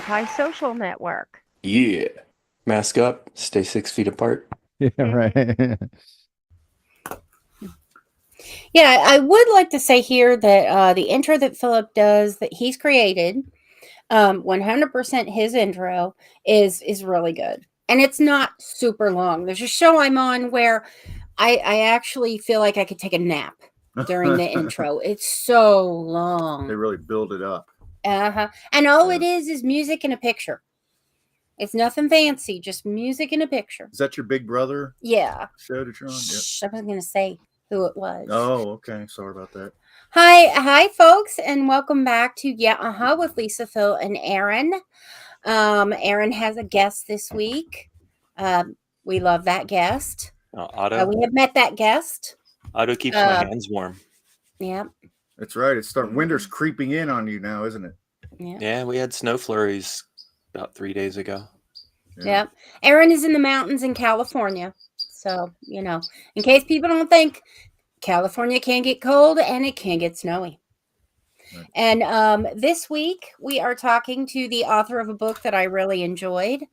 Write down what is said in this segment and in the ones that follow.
antisocial network. Yeah. Mask up, stay 6 feet apart. Yeah, right. Yeah, I would like to say here that the intro that Philip does that he's created, 100% his intro is really good. And it's not super long. There's a show I'm on where I actually feel like I could take a nap during the intro. It's so long. They really build it up. Uh-huh. And all it is music and a picture. It's nothing fancy, just music and a picture. Is that your big brother Yeah. show that you're on? Yep. Shh, I wasn't going to say who it was. Oh, okay. Sorry about that. Hi, folks, and welcome back to with Lisa, Phil, and Aaron. Aaron has a guest this week. We love that guest. Otto. We have met that guest. Otto keeps my hands warm. Yeah. That's right. It's starting. Winter's creeping in on you now, isn't it? Yeah, we had snow flurries about 3 days ago. Yeah. Aaron is in the mountains in California. So, in case people don't think, California can get cold and it can get snowy. Right. And this week we are talking to the author of a book that I really enjoyed.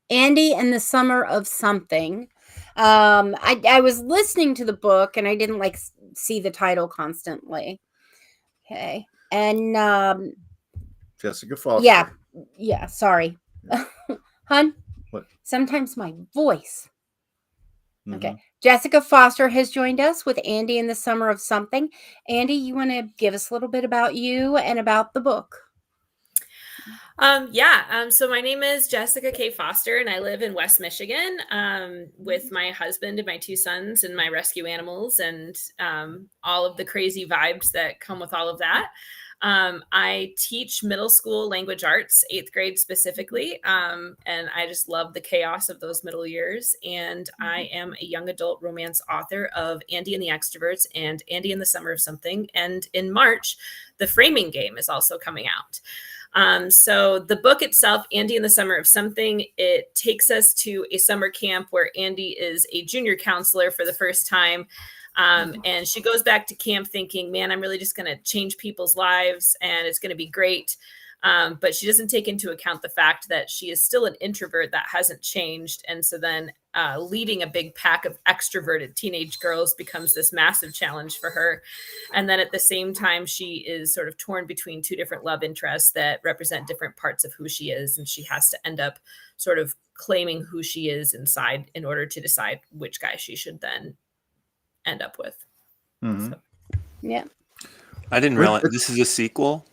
Andy and the Summer of Something. I was listening to the book and I didn't see the title constantly. Okay. And Jessica Foster. Yeah, sorry. Yeah. Hun? What? Sometimes my voice. Mm-hmm. Okay. Jessica Foster has joined us with Andy in the Summer of Something. Andy, you want to give us a little bit about you and about the book? So my name is Jessica K. Foster, and I live in West Michigan with my husband and my 2 sons and my rescue animals and all of the crazy vibes that come with all of that. I teach middle school language arts, 8th grade specifically, and I just love the chaos of those middle years. And I am a young adult romance author of Andy and the Extroverts and Andy in the Summer of Something. And in March, The Framing Game is also coming out. So the book itself, Andy in the Summer of Something, it takes us to a summer camp where Andy is a junior counselor for the first time. And she goes back to camp thinking, man, I'm really just going to change people's lives and it's going to be great. But she doesn't take into account the fact that she is still an introvert that hasn't changed. And so then leading a big pack of extroverted teenage girls becomes this massive challenge for her. And then at the same time, she is sort of torn between 2 different love interests that represent different parts of who she is. And she has to end up sort of claiming who she is inside in order to decide which guy she should then end up with. Mm-hmm. So. Yeah. I didn't realize this is a sequel.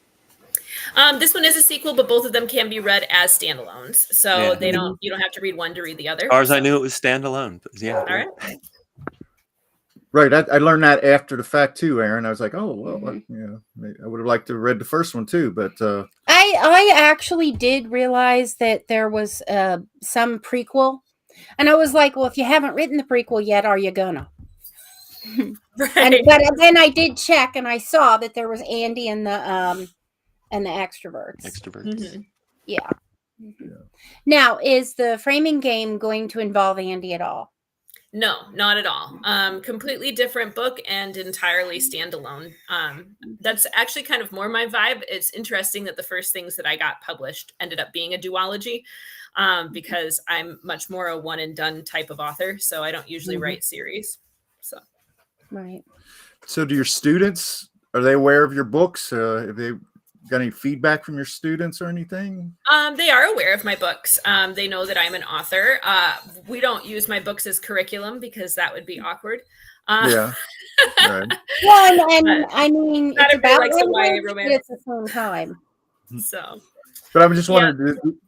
This one is a sequel, but both of them can be read as standalones. So you don't have to read one to read the other. As far as I knew, it was standalone. But yeah. All right. Right. I learned that after the fact too, Aaron. I was like, oh, well, I would have liked to have read the first one too, but I actually did realize that there was some prequel, and I was like, well, if you haven't written the prequel yet, are you gonna? Right. But then I did check, and I saw that there was Andy and the Extroverts. Mm-hmm. Yeah. Mm-hmm. Yeah. Now, is the Framing Game going to involve Andy at all? No, not at all. Completely different book and entirely standalone. That's actually kind of more my vibe. It's interesting that the first things that I got published ended up being a duology, because I'm much more a one and done type of author. So I don't usually write series. So. Right. So do your students, are they aware of your books? Have they got any feedback from your students or anything? They are aware of my books. They know that I'm an author. We don't use my books as curriculum because that would be awkward. Yeah. Right. Well, and I mean, not it's about likes YA romance at the same time. So. But I'm just wondering,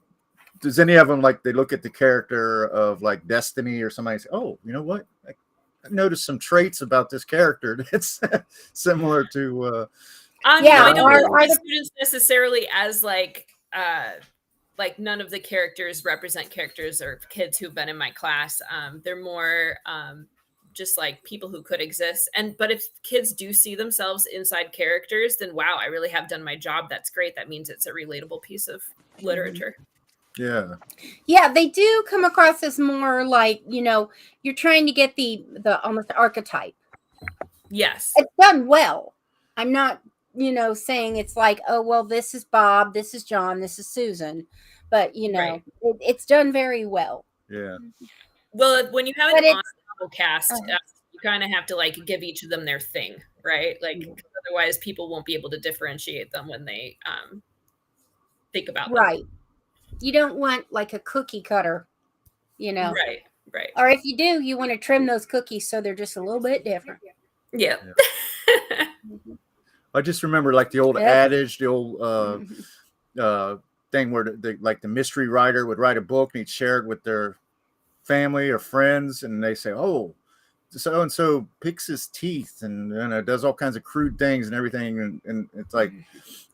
does any of them, they look at the character of Destiny or somebody and say, oh, you know what? I noticed some traits about this character that's similar to I don't know my students necessarily as none of the characters represent characters or kids who've been in my class. They're more just like people who could exist. But if kids do see themselves inside characters, then wow, I really have done my job. That's great. That means it's a relatable piece of literature. Yeah. Yeah, they do come across as more you're trying to get the almost archetype. Yes. It's done well. I'm not saying it's like, oh, well, this is Bob, this is John, this is Susan. But, Right. it's done very well. Yeah. Well, when you have But an it's ensemble cast, you kind of have to like give each of them their thing, right? Like 'cause otherwise people won't be able to differentiate them when they think about them. right. You don't want like a cookie cutter, Right. or if you do, you want to trim those cookies so they're just a little bit different. Yeah. I just remember like the old Yep. adage, the old thing where the mystery writer would write a book and he'd share it with their family or friends, and they say, "Oh, so and so picks his teeth and does all kinds of crude things and everything," and it's like,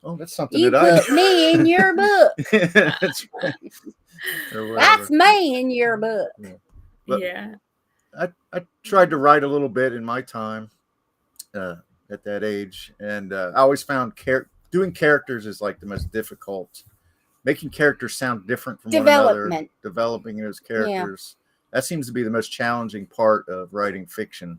"Oh, that's something You that I put me in your book. That's right. Or That's whatever. me in your book. But yeah. I tried to write a little bit in my time at that age, and I always found doing characters is like the most difficult. Making characters sound different from one another, Development. developing those characters. That seems to be the most challenging part of writing fiction,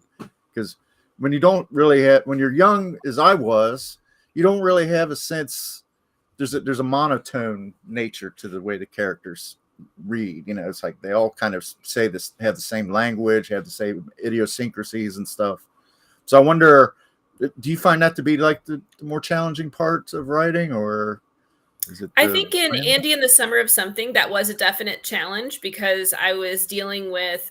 because when you don't really when you're young, as I was, you don't really have a sense. There's a monotone nature to the way the characters read. It's like they all kind of say this, have the same language, have the same idiosyncrasies and stuff. So I wonder, do you find that to be like the more challenging parts of writing, or is it? I think in Andy and the Summer of Something, that was a definite challenge because I was dealing with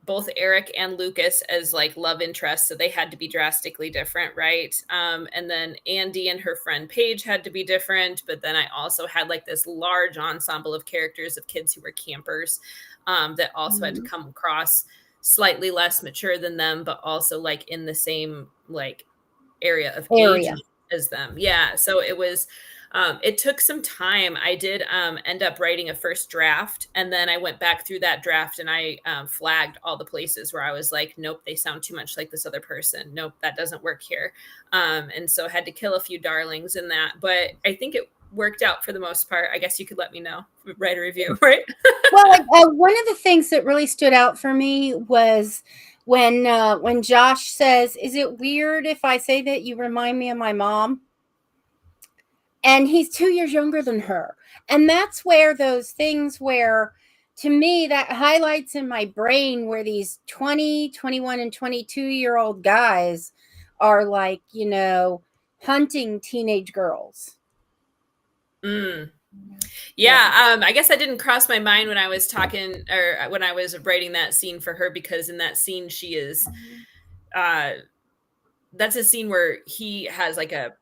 both Eric and Lucas as like love interests. So they had to be drastically different, right? And then Andy and her friend Paige had to be different. But then I also had like this large ensemble of characters of kids who were campers that also had to come across slightly less mature than them, but also like in the same like area of age as them. Yeah. So it was... it took some time. I did end up writing a first draft, and then I went back through that draft and I flagged all the places where I was like, nope, they sound too much like this other person. Nope, that doesn't work here. And so I had to kill a few darlings in that. But I think it worked out for the most part. I guess you could let me know, write a review, right? Well, one of the things that really stood out for me was when Josh says, "Is it weird if I say that you remind me of my mom?" And he's 2 years younger than her. And that's where those things where, to me, that highlights in my brain where these 20, 21, and 22-year-old guys are like, hunting teenage girls. Yeah, I guess that didn't cross my mind when I was talking or when I was writing that scene for her, because in that scene she is that's a scene where he has like a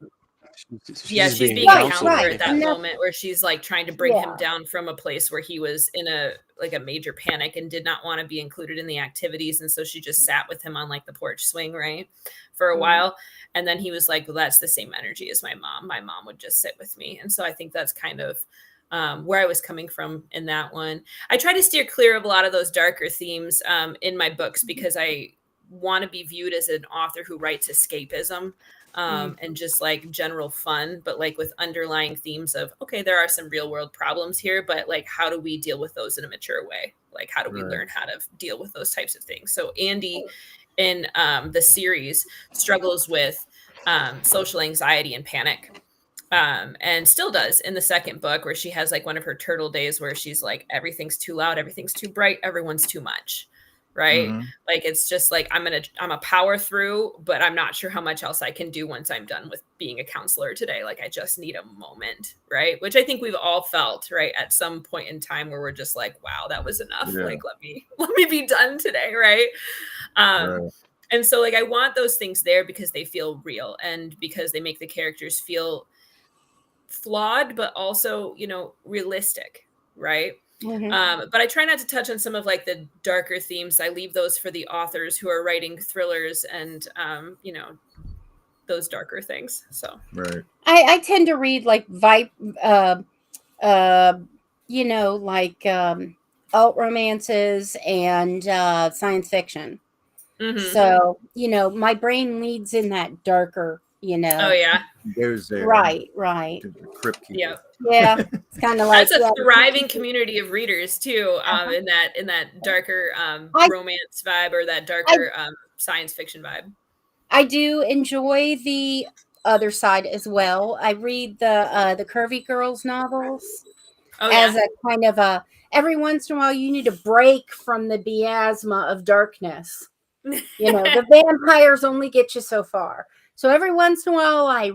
she's being a counselor at that moment where she's like trying to bring him down from a place where he was in a major panic and did not want to be included in the activities, and so she just sat with him on like the porch swing, right, for a while, and then he was like, well, that's the same energy as my mom would just sit with me. And so I think that's kind of where I was coming from in that one. I try to steer clear of a lot of those darker themes in my books because I want to be viewed as an author who writes escapism and just like general fun, but like with underlying themes of, okay, there are some real world problems here, but like, how do we deal with those in a mature way? Like, how do we learn how to deal with those types of things? So Andy in the series struggles with social anxiety and panic. And still does in the second book, where she has like one of her turtle days where she's like, everything's too loud, everything's too bright, everyone's too much. Right. Like, it's just like, I'm a power through, but I'm not sure how much else I can do once I'm done with being a counselor today. Like, I just need a moment. Right. Which I think we've all felt, right, at some point in time where we're just like, wow, that was enough. Like, let me be done today. Right. And so like, I want those things there because they feel real and because they make the characters feel flawed, but also, realistic. Right. But I try not to touch on some of like the darker themes. I leave those for the authors who are writing thrillers and, those darker things. So, I tend to read like alt romances and science fiction. So, my brain leads in that darker, Oh yeah. Goes there. Right. Yeah. Yeah. It's kind of like that's a thriving community of readers too. In that darker romance vibe or that darker science fiction vibe. I do enjoy the other side as well. I read the Curvy Girls novels Oh as yeah. a kind of a every once in a while you need a break from the miasma of darkness. You know, the vampires only get you so far. So every once in a while I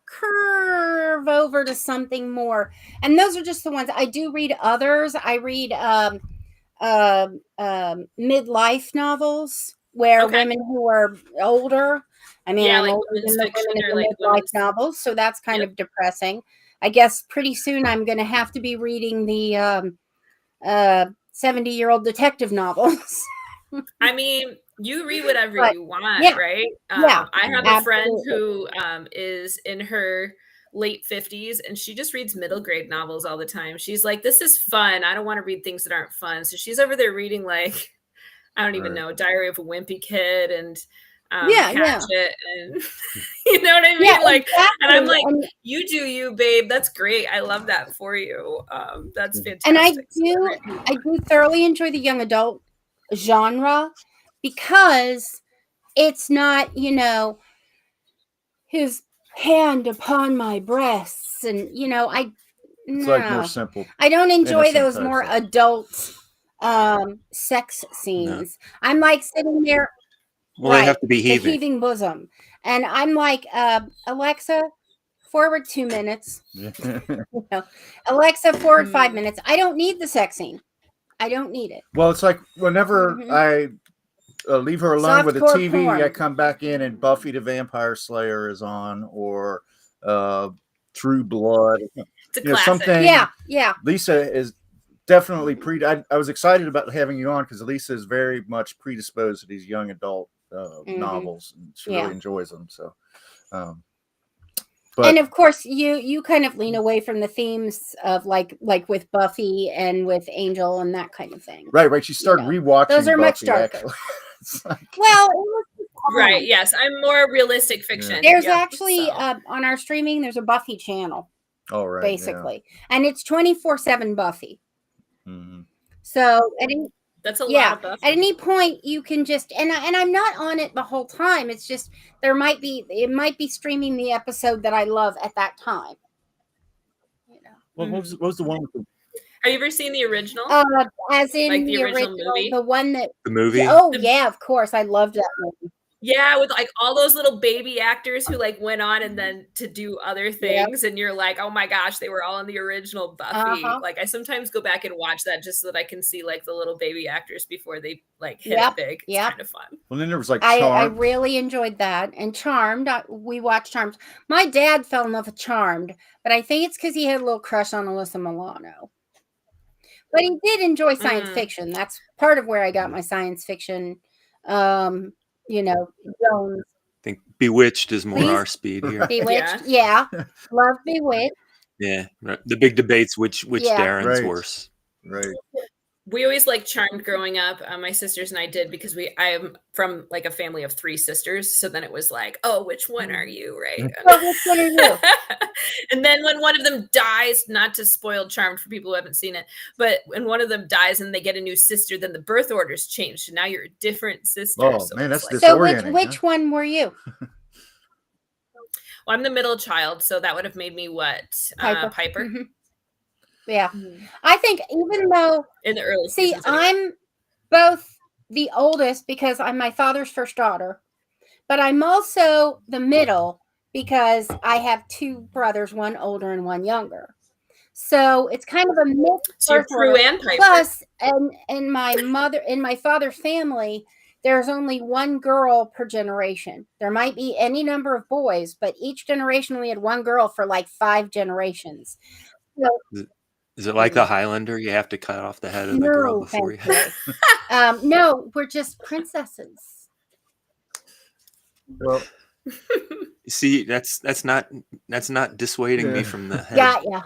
curve over to something more. And those are just the ones. I do read others. I read midlife novels where Okay. women who are older. I mean, Yeah, I'm like older women's than the fiction women in or the like midlife women's. novels, so that's kind Yep. of depressing. I guess pretty soon I'm going to have to be reading the 70-year-old detective novels. I mean, you read whatever But, you want, yeah, right? yeah, I have a friend absolutely. who is in her late 50s and she just reads middle grade novels all the time. She's like, this is fun. I don't want to read things that aren't fun. So she's over there reading like, I don't even Right. know, Diary of a Wimpy Kid and Yeah, yeah. Hatchet and you know what I mean? Yeah, Like, and I'm exactly. like, you do you, babe. That's great. I love that for you. That's And fantastic. So great. I do thoroughly enjoy the young adult genre because it's not, you know, his hand upon my breasts and It's like more no. simple. I don't enjoy innocent those type more stuff. adult sex No. scenes. I'm like sitting there, Well, they have right, to be the heaving. heaving bosom. And I'm like, Alexa, forward 2 minutes. Yeah. You know, Alexa, forward 5 Mm. minutes. I don't need the sex scene. I don't need it. Well, it's like whenever Mhm. I leave her alone with the Softcore TV, I porn. come back in and Buffy the Vampire Slayer is on, or True Blood. It's a You know, classic. something. Yeah, yeah. Lisa is definitely I was excited about having you on because Lisa is very much predisposed to these young adult Mhm. novels, and she Yeah. really enjoys them. So, And but of course, you kind of lean away from the themes of like with Buffy and with Angel and that kind of thing. right, she started know, rewatching. those are much Buffy, darker. actually. It's like, Well, it was Right. on. Yes. I'm more realistic fiction. There's Yep, actually so. on our streaming, there's a Buffy channel, all right, basically, and it's 24/7 Buffy. Yeah. Mm-hmm. So That's a lot yeah, of Buffy. at any point you can just and I'm not on it the whole time. It's just it might be streaming the episode that I love at that time. You know, Well, what was the one with the Have you ever seen the original? as in Like the original, movie? the one that. The movie. Oh yeah, of course, I loved that movie. Yeah, with like all those little baby actors who like went on and then to do other Yep. things, and you're like, oh my gosh, they were all in the original Buffy. Uh-huh. Like I sometimes go back and watch that just so that I can see like the little baby actors before they like hit Yep, it big. It's yep. kind of fun. Well, then there was like I Charmed. really enjoyed that. And Charmed, we watched Charmed. My dad fell in love with Charmed, but I think it's because he had a little crush on Alyssa Milano. But he did enjoy science fiction. That's part of where I got my science fiction, Jones. I think Bewitched is more Please? our speed here. Bewitched. Yeah. Love Bewitched. Yeah, right. The big debates which Yeah. Darren's Right. worse. Right. We always like Charmed growing up. My sisters and I did because I'm from like a family of 3 sisters. So then it was like, oh, which one are you, right? Oh, which one are you? And then when one of them dies, not to spoil Charmed for people who haven't seen it, but when one of them dies and they get a new sister, then the birth orders change. So now you're a different sister. Oh, so man, it's that's like, So disorienting. which one were you? well, I'm the middle child, so that would have made me what? Piper. Mhm. Yeah. I think even though In the early see, seasons anyway. I'm both the oldest because I'm my father's first daughter, but I'm also the middle because I have 2 brothers, one older and one younger. So it's kind of a mixed So you're birth Prue order. and Piper. Plus, in my father's family, there's only 1 girl per generation. There might be any number of boys, but each generation we had 1 girl for like 5 generations. So, Is it like the Highlander? You have to cut off the head of the girl no, before you. thankfully. No, we're just princesses. Well, See, that's not dissuading me from the head Yeah.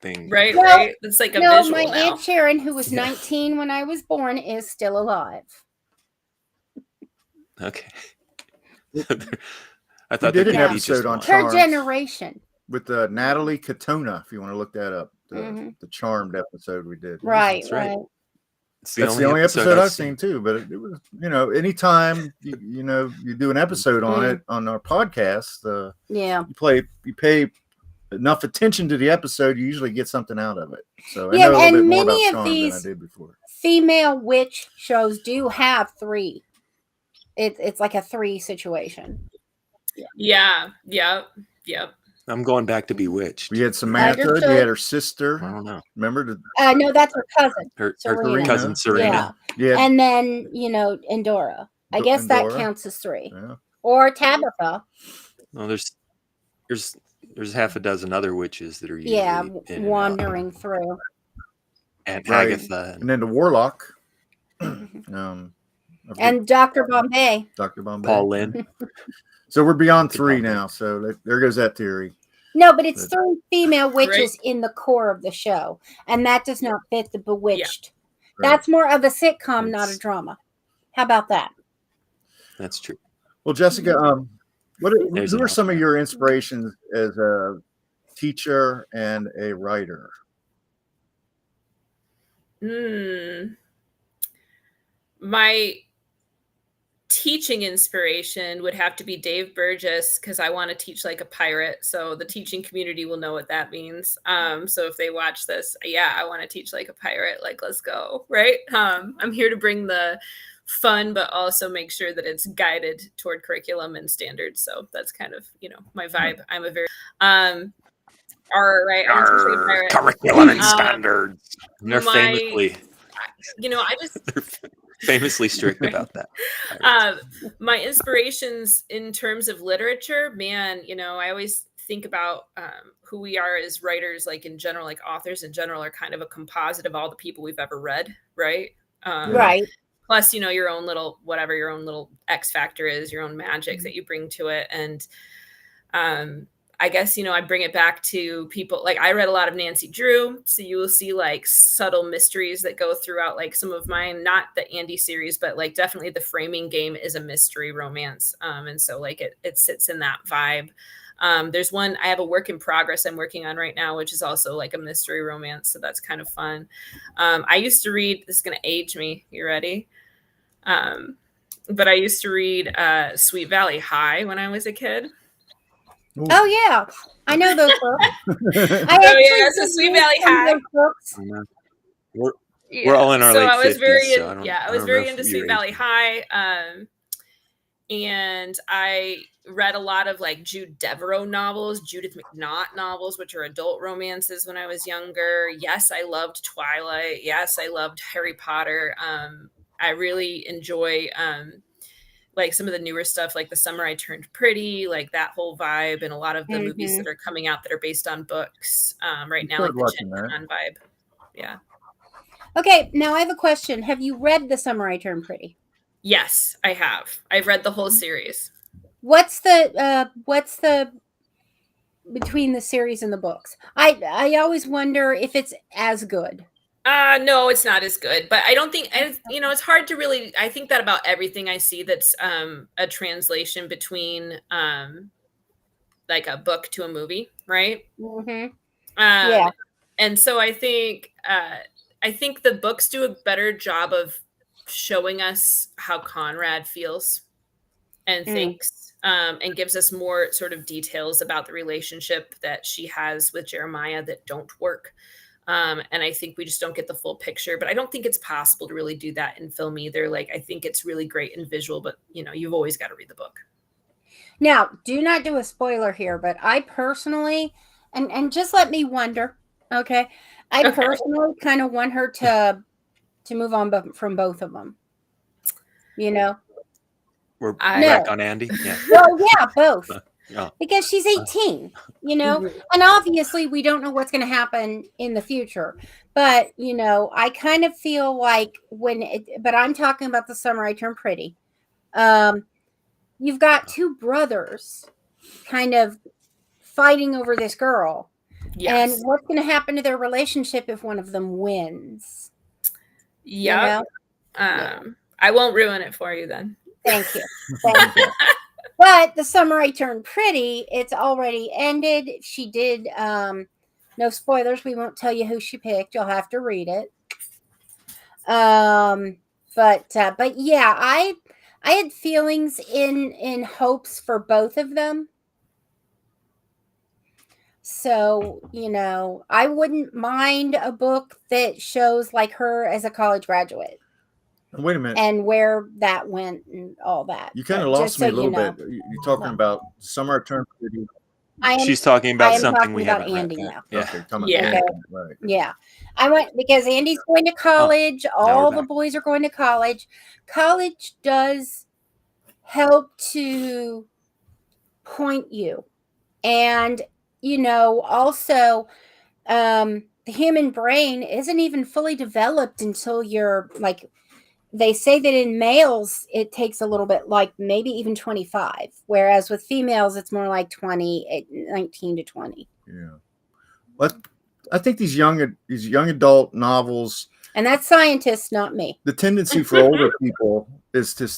thing. Right, No, right. It's like a No, visual my now. Aunt Sharon, who was Yeah. 19 when I was born, is still alive. Okay. I we thought there did an could be Yeah. just episode on one. Her Charmed generation. with Natalie Katona, if you want to look that up. Mhm. The Charmed episode we did. Right, That's right. right. It's That's the only episode I've seen seen. too. But it was, anytime you do an episode on it on our podcast, Yeah. you pay enough attention to the episode, you usually get something out of it. So I Yeah, know a little and bit more about many of Charmed than I these did before. female witch shows do have 3. It's like a 3 situation. Yeah. Yep. I'm going back to Bewitched. We had Samantha. We Understood. had her sister. I don't know. Remember the No, that's her cousin. Her Serena. cousin Serena. yeah. And then, Endora. I guess that Endora. counts as 3. Yeah. Or Tabitha. Well, there's half a dozen other witches that are usually Yeah, in and out. wandering through. And Right. Agatha. And then the Warlock. And Dr. Bombay. Dr. Bombay. Paul Lynn. So we're beyond Dr. 3 Bombay. now. So there goes that theory. No, but it's 3 female witches Right. in the core of the show. And that does not fit the Bewitched. Right. That's more of a sitcom, not a It's- drama. How about that? That's true. Well, Jessica, There's who are enough. some of your inspirations as a teacher and a writer? My teaching inspiration would have to be Dave Burgess, because I want to teach like a pirate. So the teaching community will know what that means. So if they watch this, I want to teach like a pirate. Like, let's go, right? I'm here to bring the fun, but also make sure that it's guided toward curriculum and standards. So that's kind of my vibe. I'm a very right. I'm a teacher, a pirate. Curriculum and standards. And they're I just they're famously strict about that. my inspirations in terms of literature, man, I always think about who we are as writers, like in general, like authors in general are kind of a composite of all the people we've ever read, right? Right. Plus, your own little, whatever your own little X factor is, your own magic that you bring to it. And I guess, I bring it back to people. Like, I read a lot of Nancy Drew. So you will see like subtle mysteries that go throughout like some of mine, not the Andy series, but like definitely The Framing Game is a mystery romance. And so like it sits in that vibe. There's one, I have a work in progress I'm working on right now, which is also like a mystery romance. So that's kind of fun. I used to read, this is going to age me. You ready? But I used to read Sweet Valley High when I was a kid. Oh, yeah. I know those books. So Sweet Valley High. Books. We're all in our late 50s, I was very into Sweet Valley High. And I read a lot of like Jude Deveraux novels, Judith McNaught novels, which are adult romances when I was younger. Yes, I loved Twilight. Yes, I loved Harry Potter. I really enjoy like some of the newer stuff, like The Summer I Turned Pretty, like that whole vibe, and a lot of the movies that are coming out that are based on books right now, like the Gen Con vibe. Yeah. Okay, now I have a question. Have you read The Summer I Turned Pretty? Yes, I have. I've read the whole series. What's the between the series and the books? I always wonder if it's as good. No, it's not as good, but I don't think, it's hard to really, I think that about everything I see that's a translation between like a book to a movie, right? Mm-hmm. Yeah. And so I think the books do a better job of showing us how Conrad feels and thinks, and gives us more sort of details about the relationship that she has with Jeremiah that don't work. And I think we just don't get the full picture, but I don't think it's possible to really do that in film either. Like, I think it's really great in visual, but you've always got to read the book. Now, do not do a spoiler here, but I personally, and just let me wonder, okay? I personally kind of want her to move on from both of them. We're back on Andy. Yeah. Well, yeah, both. Yeah. Because she's 18, and obviously we don't know what's going to happen in the future. But, I kind of feel like but I'm talking about The Summer I Turned Pretty. You've got two brothers kind of fighting over this girl. Yes. And what's going to happen to their relationship if one of them wins? Yeah. I won't ruin it for you then. Thank you. Thank you. But The Summer I Turned Pretty, it's already ended. She did, no spoilers. We won't tell you who she picked. You'll have to read it. But yeah, I had feelings in hopes for both of them. So, I wouldn't mind a book that shows like her as a college graduate Wait a minute. and where that went and all that. You kind of But lost just me a so little you know, bit. You're talking about summer term. She's talking I about am something talking we about haven't read. Andy now. Yeah. Okay, coming. Yeah. Okay, right. Yeah. I went because Andy's going to college. we're All the back. boys are going to college. College does help to point you. And, also, the human brain isn't even fully developed until you're like, they say that in males, it takes a little bit, like maybe even 25. Whereas with females, it's more like 19 to 20. Yeah. But I think these young adult novels, And that's scientists, not me. the tendency for older people is to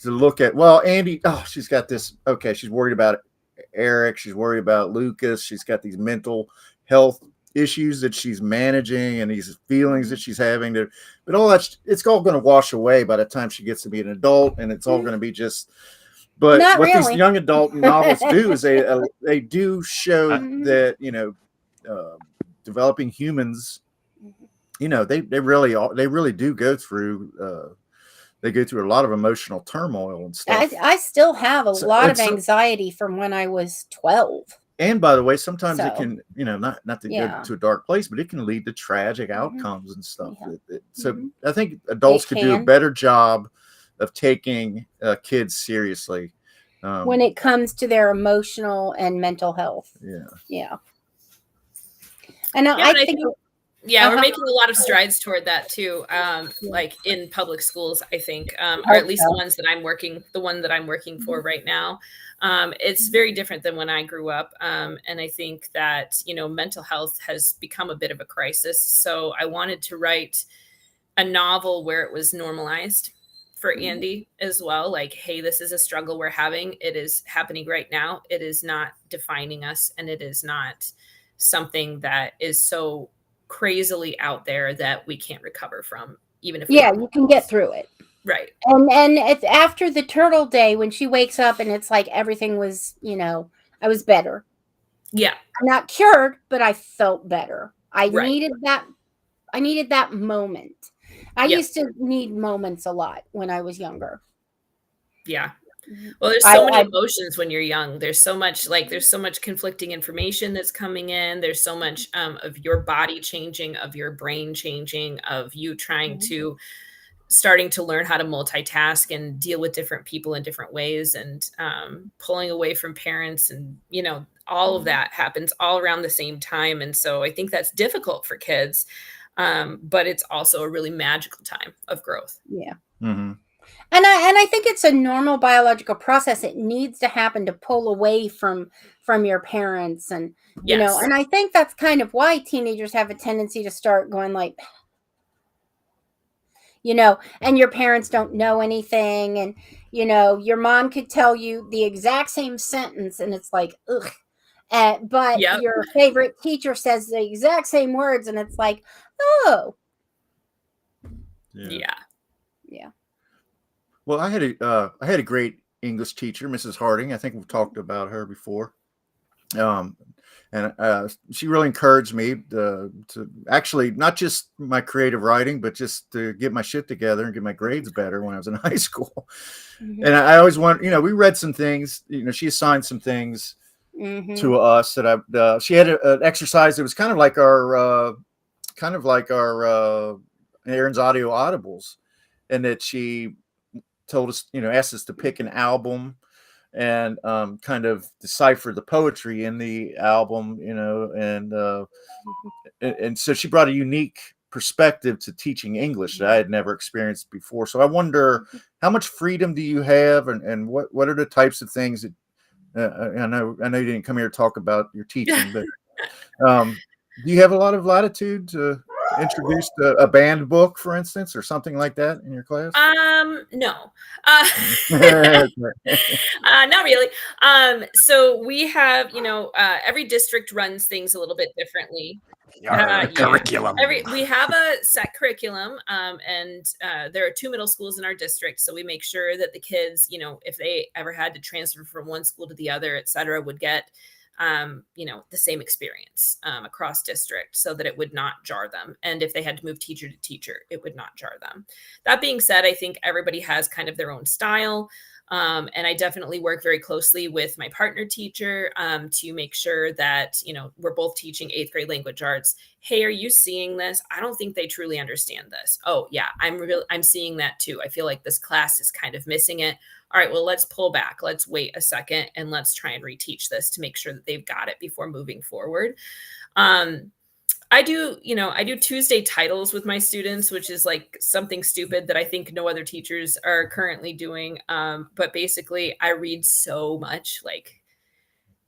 look at, well, Andy, she's got this. Okay, she's worried about Eric. She's worried about Lucas. She's got these mental health issues that she's managing and these feelings that she's having to, but all that, it's all going to wash away by the time she gets to be an adult, and it's all going to be just. But Not what really. these young adult novels do is they do show that developing humans, they really do go through. They go through a lot of emotional turmoil and stuff. I still have a So lot of it's- anxiety from when I was 12. And by the way, sometimes it So, can, not to yeah. go to a dark place, but it can lead to tragic Mhm. outcomes and stuff. Yeah. So Mhm. I think adults It could do a can. better job of taking kids seriously. When it comes to their emotional and mental health. Yeah. Yeah. And Yeah, I and I think, Yeah, we're Uh-huh. making a lot of strides toward that too. Like in public schools, I think, or at least the one that I'm working for right now. It's very different than when I grew up. And I think that, mental health has become a bit of a crisis. So I wanted to write a novel where it was normalized for Andy as well. Like, hey, this is a struggle we're having. It is happening right now. It is not defining us. And it is not something that is so crazily out there that we can't recover from, even if we you can get through it. right. And it's after the turtle day when she wakes up and it's like everything was, I was better. Yeah. I'm not cured, but I felt better. I Right. needed that moment. I Yep. used to need moments a lot when I was younger. Yeah. Well, there's so many I- emotions when you're young. There's so much conflicting information that's coming in. There's so much of your body changing, of your brain changing, of you trying to starting to learn how to multitask and deal with different people in different ways, and pulling away from parents, and all of that happens all around the same time. And so I think that's difficult for kids, but it's also a really magical time of growth. Yeah. Mm-hmm. And I think it's a normal biological process. It needs to happen to pull away from your parents, and Yes. and I think that's kind of why teenagers have a tendency to start going like, and your parents don't know anything, and your mom could tell you the exact same sentence, and it's like, ugh. But Yep. your favorite teacher says the exact same words, and it's like, oh, Yeah. Well, I had a great English teacher, Mrs. Harding. I think we've talked about her before. And she really encouraged me to actually not just my creative writing, but just to get my shit together and get my grades better when I was in high school. Mhm. And I always want, we read some things, she assigned some things Mhm. to us that she had an exercise that was kind of like our Aaron's audio audibles, and that she told us, asked us to pick an album and kind of decipher the poetry in the album, and so she brought a unique perspective to teaching English that I had never experienced before. So I wonder, how much freedom do you have, and what are the types of things that I know you didn't come here to talk about your teaching, but do you have a lot of latitude to introduced a band book, for instance, or something like that in your class? No. Okay. Not really. So we have, every district runs things a little bit differently. Yeah, curriculum. We have a set curriculum, and there are 2 middle schools in our district, so we make sure that the kids, if they ever had to transfer from one school to the other, et cetera, would get the same experience across district, so that it would not jar them. And if they had to move teacher to teacher, it would not jar them. That being said, I think everybody has kind of their own style. And I definitely work very closely with my partner teacher to make sure that, we're both teaching 8th grade language arts. Hey, are you seeing this? I don't think they truly understand this. Oh yeah, I'm seeing that too. I feel like this class is kind of missing it. All right, well, let's pull back. Let's wait a second and let's try and reteach this to make sure that they've got it before moving forward. I do Tuesday titles with my students, which is like something stupid that I think no other teachers are currently doing. But basically I read so much, like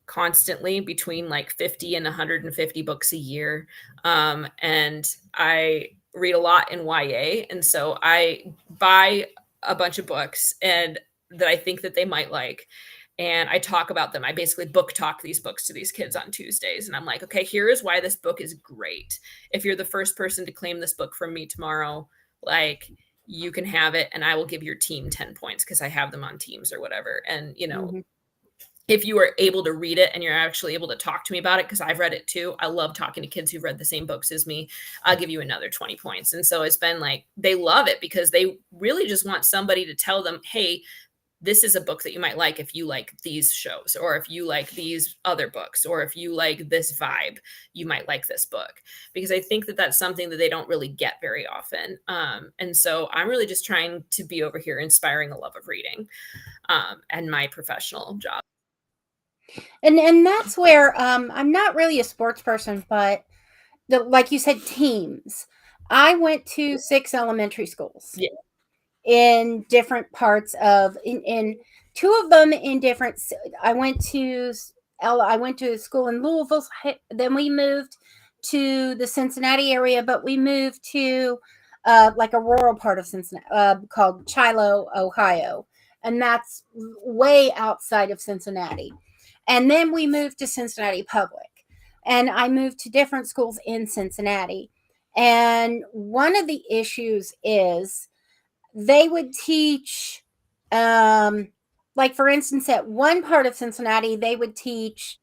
constantly, between like 50 and 150 books a year. And I read a lot in YA. And so I buy a bunch of books and that I think that they might like. And I talk about them. I basically book talk these books to these kids on Tuesdays. And I'm like, okay, here is why this book is great. If you're the first person to claim this book from me tomorrow, like, you can have it and I will give your team 10 points because I have them on teams or whatever. And, if you are able to read it and you're actually able to talk to me about it, because I've read it too. I love talking to kids who've read the same books as me. I'll give you another 20 points. And so it's been like, they love it because they really just want somebody to tell them, hey, this is a book that you might like if you like these shows, or if you like these other books, or if you like this vibe, you might like this book. Because I think that that's something that they don't really get very often. And so I'm really just trying to be over here inspiring a love of reading and my professional job. And that's where I'm not really a sports person, but like you said, teams. I went to 6 elementary schools. Yeah. In different parts of in 2 of them in different. I went to school in Louisville. Then we moved to the Cincinnati area, but we moved to like a rural part of Cincinnati called Shiloh, Ohio, and that's way outside of Cincinnati. And then we moved to Cincinnati Public, and I moved to different schools in Cincinnati. And one of the issues is they would teach, like, for instance, at one part of Cincinnati, they would teach,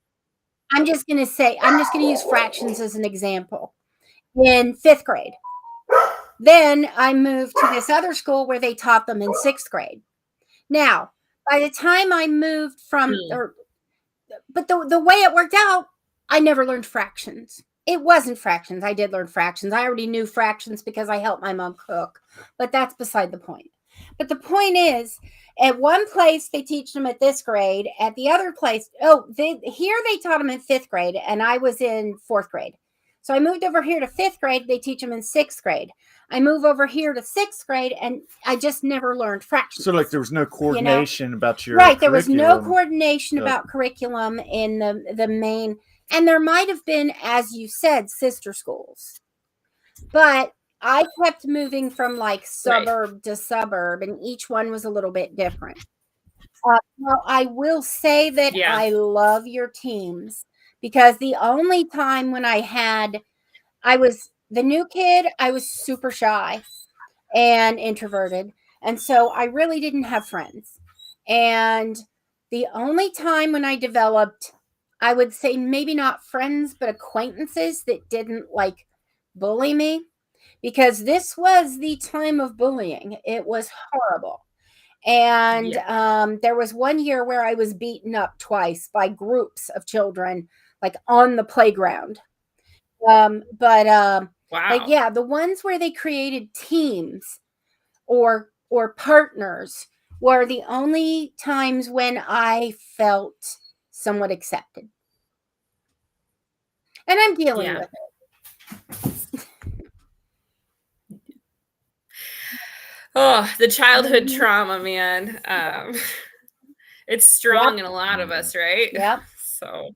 I'm just going to use fractions as an example, in 5th grade. Then I moved to this other school where they taught them in 6th grade. Now, by the time I moved but the way it worked out, I never learned fractions. It wasn't fractions. I did learn fractions. I already knew fractions because I helped my mom cook, but that's beside the point. But the point is, at one place they teach them at this grade, at the other place, here they taught them in 5th grade, and I was in 4th grade. So I moved over here to 5th grade. They teach them in 6th grade. I move over here to 6th grade, and I just never learned fractions. So, like, there was no coordination about your right. There was no curriculum. coordination about curriculum in the main. And there might have been, as you said, sister schools. But I kept moving from like suburb to suburb, and each one was a little bit different. Well, I will say that I love your teams, because the only time when I was the new kid, I was super shy and introverted. And so I really didn't have friends. And the only time when I developed, I would say maybe not friends, but acquaintances that didn't like bully me, because this was the time of bullying. It was horrible. And there was one year where I was beaten up twice by groups of children, like on the playground. Wow. Like, yeah, the ones where they created teams or partners were the only times when I felt somewhat accepted. And I'm dealing with it. Oh, the childhood trauma, man. It's strong in a lot of us, right? Yep. So,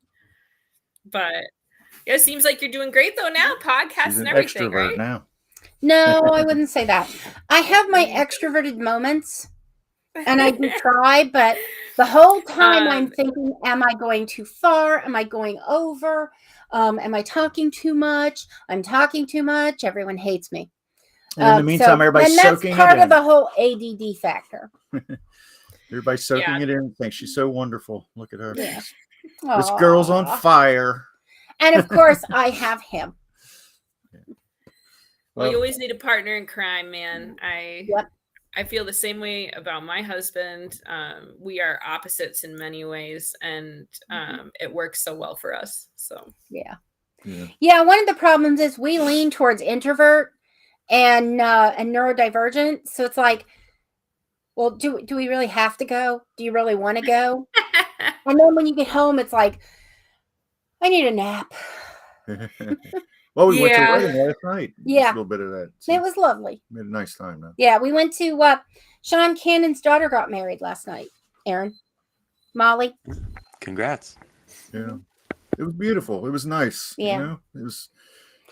but Yeah, it seems like you're doing great though now, podcasts She's and an everything, extrovert right? now. No, I wouldn't say that. I have my extroverted moments, and I do try, but the whole time I'm thinking, am I going too far? Am I going over? Am I talking too much? I'm talking too much. Everyone hates me. And in the meantime, everybody's and that's soaking part it in. of the whole ADD factor. Everybody's soaking Yeah. it in. Thinks she's so wonderful. Look at her. Yeah. This girl's on Aw. fire. And of course, I have him. Well, you always need a partner in crime, man. Yep. I feel the same way about my husband. We are opposites in many ways, and it works so well for us. So Yeah. Yeah. Yeah. One of the problems is we lean towards introvert and neurodivergent. So it's like, well, do we really have to go? Do you really want to go? And then when you get home, it's like, I need a nap. Well, we went to a Yeah. wedding last night. Yeah. Just a little bit of that. So It was lovely. we had a nice time though. Yeah, we went to Sean Cannon's daughter got married last night. Aaron, Molly. Congrats. Yeah. It was beautiful. It was nice. Yeah. You know? It was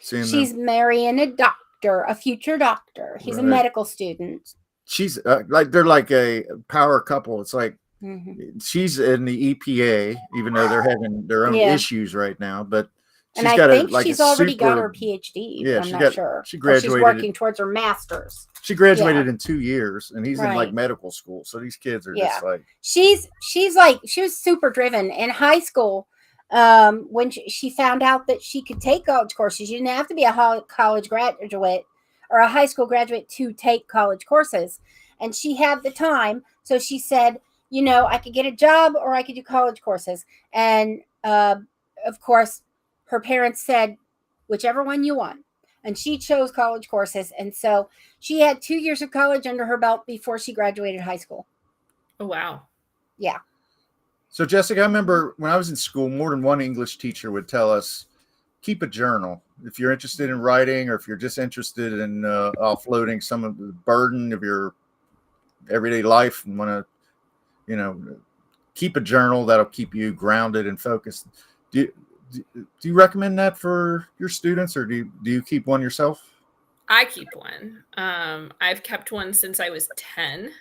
seeing She's marrying a doctor, a future doctor. He's a Right. medical student. she's like they're like a power couple. It's like Mhm. she's in the EPA, even though they're having their own Yeah. issues right now. But she's And I got think like she's a already got super- her PhD. Yeah, I'm she not got- sure. she Or graduated- she's working towards her master's. She graduated in 2 years, and he's in like Right. medical school. So these kids are Yeah. just like, She's like, she was super driven in high school. When she found out that she could take college courses, you didn't have to be a college graduate or a high school graduate to take college courses. And she had the time. So she said, you know, I could get a job or I could do college courses. And of course, her parents said, whichever one you want. And she chose college courses. And so she had 2 years of college under her belt before she graduated high school. oh wow. Yeah. so Jessica, I remember when I was in school, more than one English teacher would tell us, keep a journal. If you're interested in writing, or if you're just interested in offloading some of the burden of your everyday life and want to, you know, keep a journal that'll keep you grounded and focused. Do you recommend that for your students, or do you keep one yourself? I keep one. I've kept one since I was 10.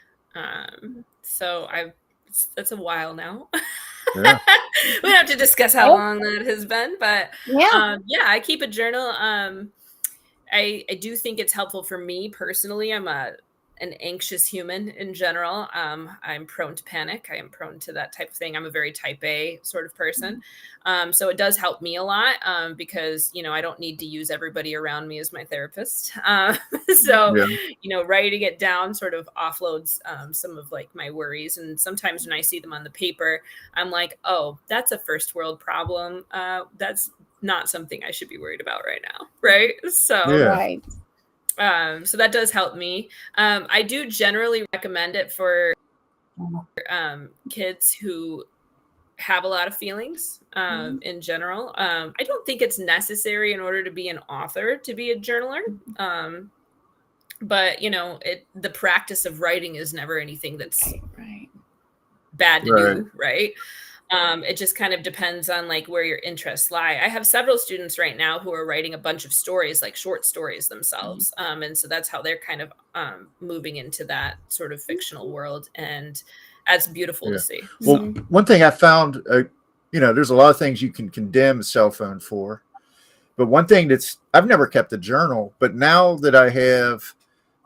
So that's a while now. Yeah. We don't have to discuss how Oh. long that has been, but Yeah. yeah, I keep a journal. I do think it's helpful for me personally. I'm an anxious human in general. I'm prone to panic. I am prone to that type of thing. I'm a very type A sort of person. So it does help me a lot because, you know, I don't need to use everybody around me as my therapist. So, Yeah. you know, writing it down sort of offloads some of like my worries. And sometimes when I see them on the paper, I'm like, oh, that's a first world problem. That's not something I should be worried about right now. Right. So, Yeah. Right. so that does help me. I do generally recommend it for kids who have a lot of feelings in general. I don't think it's necessary in order to be an author to be a journaler. But, you know, the practice of writing is never anything that's Right. bad to Right. do, right? It just kind of depends on like where your interests lie. I have several students right now who are writing a bunch of stories, like short stories themselves. And so that's how they're kind of moving into that sort of fictional world. And that's beautiful Yeah. to see. Well, So, one thing I found, you know, there's a lot of things you can condemn a cell phone for, but one thing I've never kept a journal, but now that I have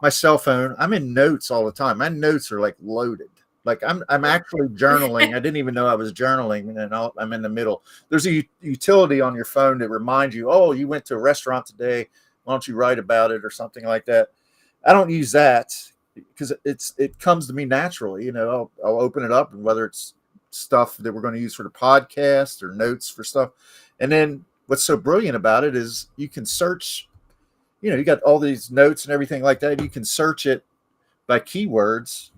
my cell phone, I'm in notes all the time. My notes are like loaded. Like I'm actually journaling. I didn't even know I was journaling, and then I'm in the middle. There's a utility on your phone that reminds you, oh, you went to a restaurant today. Why don't you write about it or something like that? I don't use that because it comes to me naturally. You know, I'll open it up, and whether it's stuff that we're going to use for the podcast or notes for stuff. And then what's so brilliant about it is you can search, you know, you got all these notes and everything like that. You can search it by keywords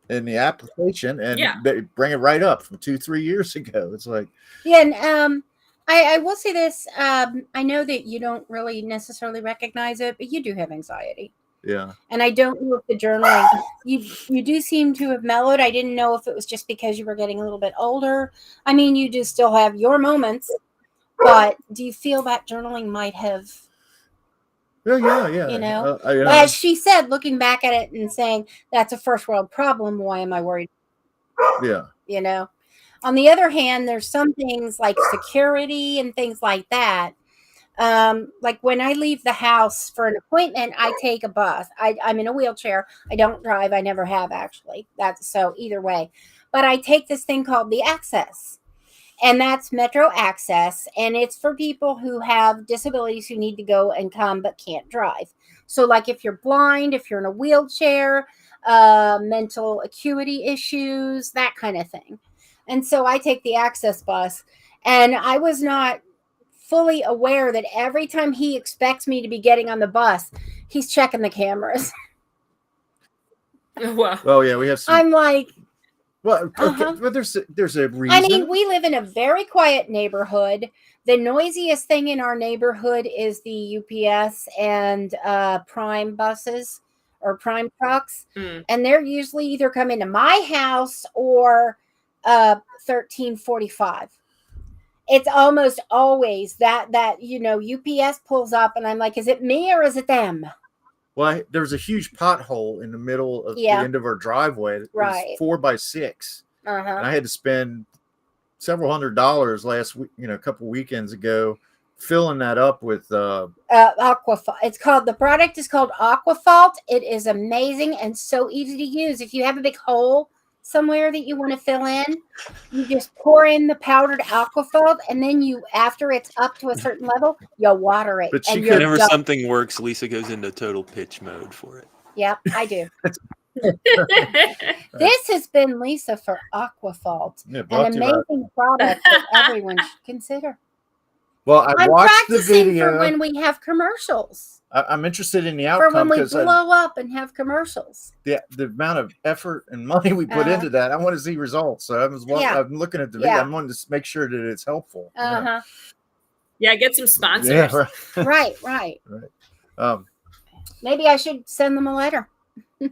in the application and they bring it right up from 2-3 years ago. It's like, Yeah. And I will say this. I know that you don't really necessarily recognize it, but you do have anxiety. yeah. And I don't know if the journaling, you do seem to have mellowed. I didn't know if it was just because you were getting a little bit older. I mean, you do still have your moments, But do you feel that journaling might have, Yeah. you know? Well, As she said, looking back at it and saying, that's a first world problem. Why am I worried? yeah. You know? On the other hand, there's some things like security and things like that. Like when I leave the house for an appointment, I take a bus. I'm in a wheelchair. I don't drive. I never have actually. That's so either way. But I take this thing called the Access. And that's Metro Access. And it's for people who have disabilities who need to go and come but can't drive. So like if you're blind, if you're in a wheelchair, mental acuity issues, that kind of thing. And so I take the Access bus. And I was not fully aware that every time he expects me to be getting on the bus, he's checking the cameras. Wow. Oh yeah, we have some. I'm like, Well, okay, Uh-huh. but there's a reason. I mean, we live in a very quiet neighborhood. The noisiest thing in our neighborhood is the UPS and Prime buses or Prime trucks. Mm. And they're usually either coming to my house or 1345. It's almost always that UPS pulls up and I'm like, is it me or is it them? Well, there was a huge pothole in the middle of the Yeah. end of our driveway. It was Right. 4x6, and Uh-huh. I had to spend several $100s last week, a couple weekends ago, filling that up with. Aquafault. The product is called Aquafault. It is amazing and so easy to use. If you have a big hole somewhere that you want to fill in, you just pour in the powdered Aquafault, and then after it's up to a certain level, you'll water it. But she and could- you're Whenever done. something works, Lisa goes into total pitch mode for it. Yep, I do. This has been Lisa for Aquafault, Yeah, brought an to you by- amazing product that everyone should consider. Well, I I'm watched the practicing video. for when we have commercials, I'm interested in the for when outcome we because blow up and have commercials. the amount of effort and money we put into that, I want to see results. So Yeah. I'm looking at the video. Yeah. I wanted to make sure that it's helpful. Uh-huh. Yeah, get some sponsors. Yeah, right. Right. Um, Maybe I should send them a letter. yeah.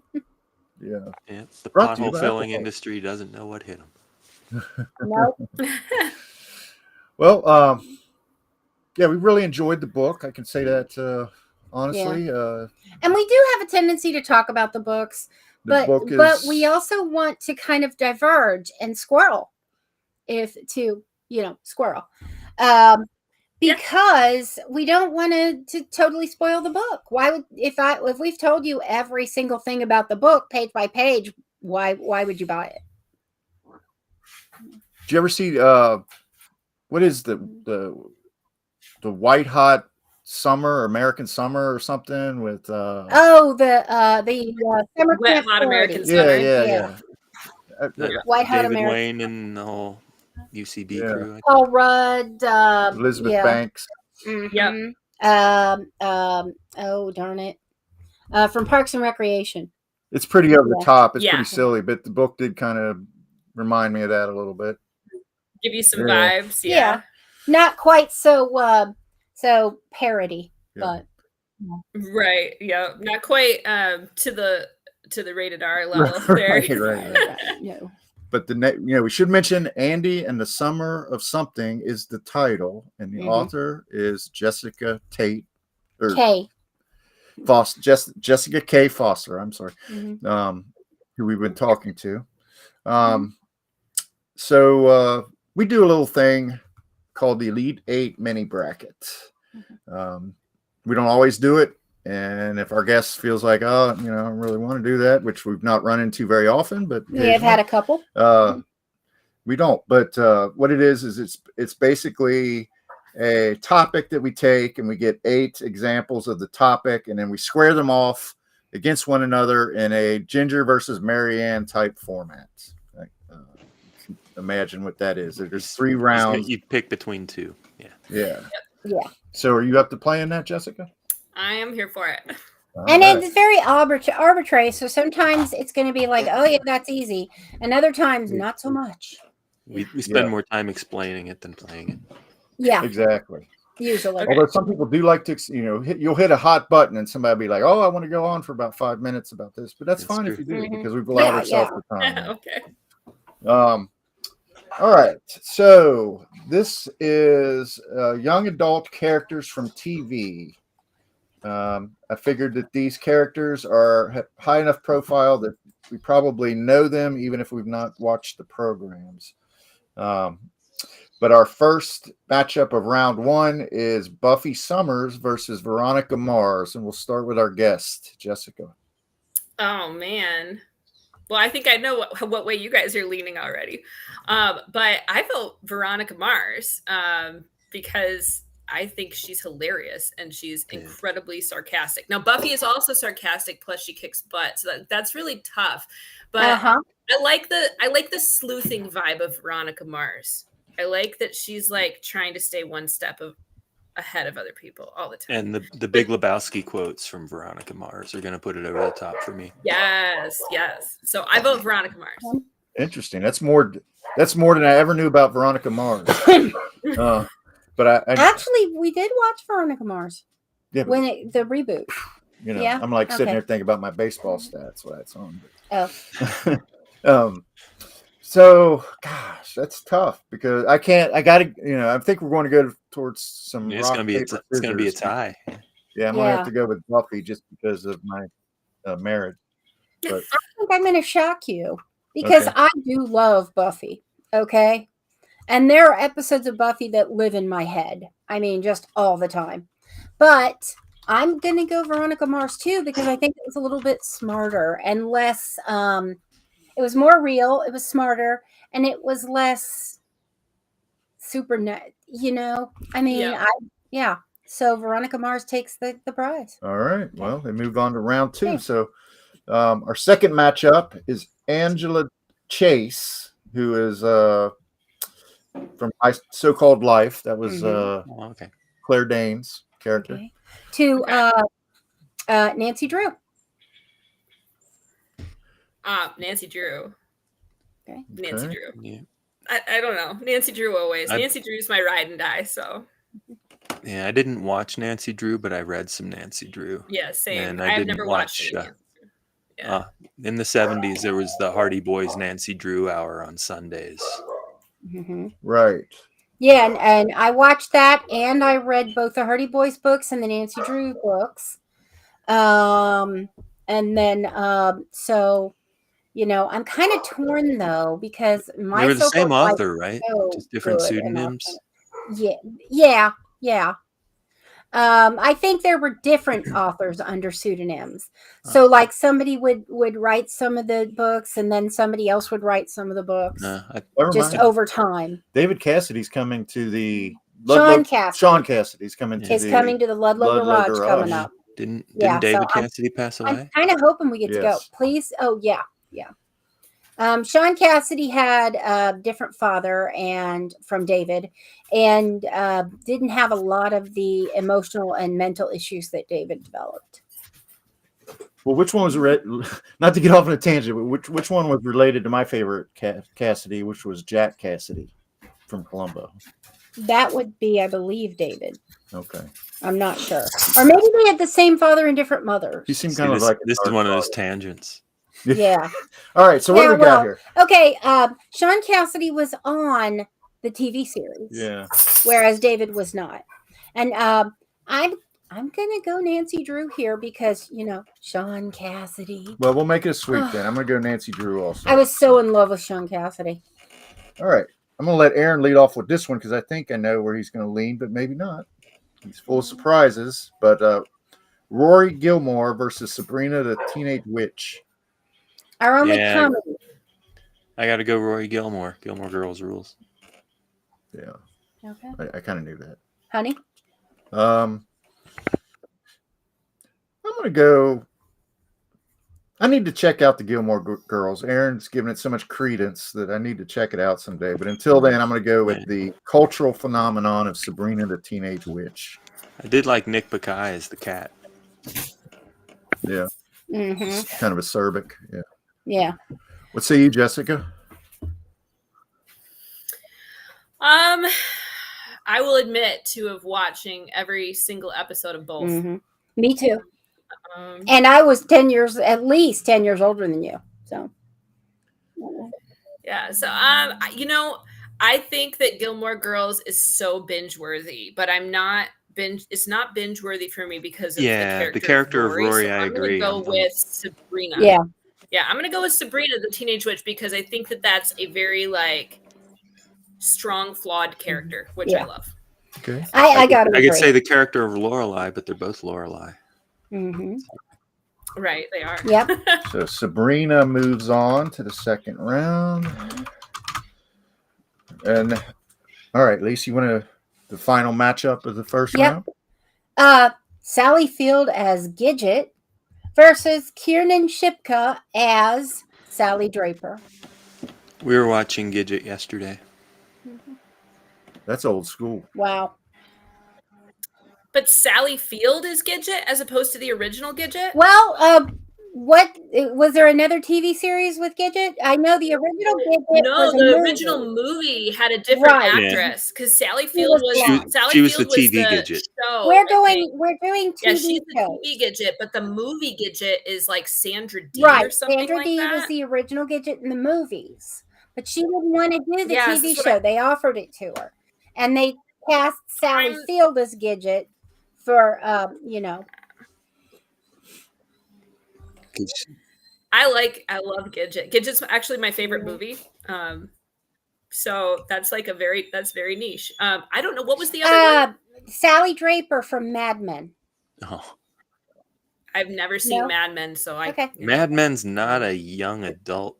Yeah, the Brought to you pothole by filling alcohol. industry doesn't know what hit them. Nope. Well, yeah, we really enjoyed the book. I can say that honestly. And we do have a tendency to talk about the books, The book but is we also want to kind of diverge and squirrel, squirrel. Because we don't want to totally spoil the book. Why would if we've told you every single thing about the book page by page, why would you buy it? Did you ever see what is the White Hot Summer or American Summer or something with The Summer Wet Camp Hot American Party. Summer. yeah. The White Hot David American. Wayne and the whole UCB Yeah. crew. I think. Paul Rudd, Elizabeth yeah. Banks. Mhm. Oh darn it. From Parks and Recreation. It's pretty over the Yeah. top. It's Yeah. pretty silly, but the book did kind of remind me of that a little bit. Give you some Yeah. vibes. Yeah. Yeah. Not quite so parody, Yeah. but Right. Yeah. Not quite to the rated R level there. Right. no. But we should mention Andy and the Summer of Something is the title, and the Mhm. author is Jessica Tate or K. Foster, Jessica K. Foster. I'm sorry, Mhm. who we've been talking to. So we do a little thing called the Elite 8 mini bracket. We don't always do it. And if our guest feels like, I really want to do that, which we've not run into very often, but We have had a couple. we don't. But what it is it's basically a topic that we take and we get 8 examples of the topic, and then we square them off against one another in a Ginger versus Marianne type format. Imagine what that is. There's 3 rounds. You pick between 2. Yeah. Yeah. So are you up to playing that, Jessica? I am here for it. And All right. it's very arbitrary. So sometimes it's going to be like, oh, yeah, that's easy. And other times, not so much. We spend Yeah. more time explaining it than playing it. Yeah, Exactly. usually. Okay. Although some people do like to, you'll hit a hot button and somebody will be like, "Oh, I want to go on for about 5 minutes about this," but that's That's fine if true. you do Mhm. because we've allowed Yeah, ourselves the time. Okay. All right. So this is young adult characters from TV. I figured that these characters are high enough profile that we probably know them, even if we've not watched the programs. But our first matchup of round one is Buffy Summers versus Veronica Mars. And we'll start with our guest, Jessica. Oh, man. Well, I think I know what way you guys are leaning already. But I vote Veronica Mars because I think she's hilarious and she's incredibly sarcastic. Now, Buffy is also sarcastic, plus she kicks butt. So that's really tough. But I like the sleuthing vibe of Veronica Mars. I like that she's like trying to stay one step ahead of other people all the time. And the Big Lebowski quotes from Veronica Mars are going to put it over the top for me. Yes. So I vote Veronica Mars. Interesting. That's more than I ever knew about Veronica Mars. But I actually, we did watch Veronica Mars. Yeah, when the reboot. You know, I'm like sitting there thinking about my baseball stats while that's on. So, gosh, that's tough because I gotta, I think we're going to go towards some. It's going to be a tie. Yeah, I'm going to have to go with Buffy just because of my marriage. But I think I'm going to shock you because I do love Buffy. Okay. And there are episodes of Buffy that live in my head. I mean, just all the time. But I'm going to go Veronica Mars too because I think it was a little bit smarter and less. It was more real. It was smarter, and it was less super. I mean, So Veronica Mars takes the prize. All right. Well, they moved on to round two. Okay. So our second matchup is Angela Chase, who is from My So-Called Life. That was Claire Danes' character. Okay. To Nancy Drew. Nancy Drew. Okay. Nancy Drew. Yeah. I don't know. Nancy Drew always. Nancy Drew's my ride and die. So. Yeah, I didn't watch Nancy Drew, but I read some Nancy Drew. Yeah, same. And I've never watched it. In the 70s, there was the Hardy Boys Nancy Drew hour on Sundays. Mm-hmm. Right. Yeah, and I watched that, and I read both the Hardy Boys books and the Nancy Drew books. And then, so, I'm kind of torn, though, because they were the same author, right? Just different pseudonyms. Yeah. I think there were different authors under pseudonyms. So like somebody would write some of the books and then somebody else would write some of the books just over time. David Cassidy's coming to the Sean Cassidy's coming to coming to the Ludlow Garage coming up. Didn't David Cassidy pass away? I'm kind of hoping we get to go. Please. Oh yeah. Sean Cassidy had a different father and from David and didn't have a lot of the emotional and mental issues that David developed. Well, which one was not to get off on a tangent, but which one was related to my favorite Cassidy, which was Jack Cassidy from Columbo? That would be, I believe, David. Okay. I'm not sure. Or maybe they had the same father and different mothers. He seemed kind of like this is one of those tangents. Yeah. All right. So what do we got here? Okay. Sean Cassidy was on the TV series. Yeah. Whereas David was not. And I'm gonna go Nancy Drew here because Sean Cassidy. Well, we'll make it a sweep then. I'm gonna go Nancy Drew also. I was so in love with Sean Cassidy. All right. I'm gonna let Aaron lead off with this one because I think I know where he's gonna lean, but maybe not. He's full of surprises. But Rory Gilmore versus Sabrina the Teenage Witch. Our only comedy. I got to go Rory Gilmore. Gilmore Girls rules. Yeah. Okay. I kind of knew that. Honey? I'm going to go. I need to check out the Gilmore Girls. Aaron's given it so much credence that I need to check it out someday. But until then, I'm going to go with the cultural phenomenon of Sabrina the Teenage Witch. I did like Nick Bakay as the cat. Yeah. Mm-hmm. Kind of acerbic. Yeah. Yeah. What say you, Jessica? I will admit to watching every single episode of both. Mm-hmm. Me too. And I was at least 10 years older than you. So. Yeah. So, I think that Gilmore Girls is so binge worthy, but I'm not binge. It's not binge worthy for me because of Yeah, the character of Rory. Rory, So I I'm going to agree. go with Sabrina. Yeah. Yeah, I'm going to go with Sabrina, the Teenage Witch, because I think that that's a very like strong, flawed character, which I Yeah. love. Okay. I got to I agree. could say the character of Lorelai, but they're both Lorelai. Mm-hmm. Right, they are. Yep. So Sabrina moves on to the second round. And all right, Lisa, you want the final matchup of the first Yep. round? Sally Field as Gidget versus Kiernan Shipka as Sally Draper. We were watching Gidget yesterday. That's old school. Wow. But Sally Field is Gidget as opposed to the original Gidget? Well, what was there another TV series with Gidget? I know the original Gidget No, was a the movie. original movie had a different Right. actress because Sally Field was blonde. She was Field the TV Gidget. show. We're I think. doing TV Yeah, she's the shows. TV Gidget, but the movie Gidget is like Sandra Dee Right. or something Sandra like Dee that. was the original Gidget in the movies, but she didn't want to do the Yes, TV that's what show. They offered it to her, and they cast Sally I'm- Field as Gidget for I love Gidget. Gidget's actually my favorite movie. So that's like that's very niche. I don't know what was the other one. Sally Draper from Mad Men. Oh, I've never seen No? Mad Men, so I Okay. Mad Men's not a young adult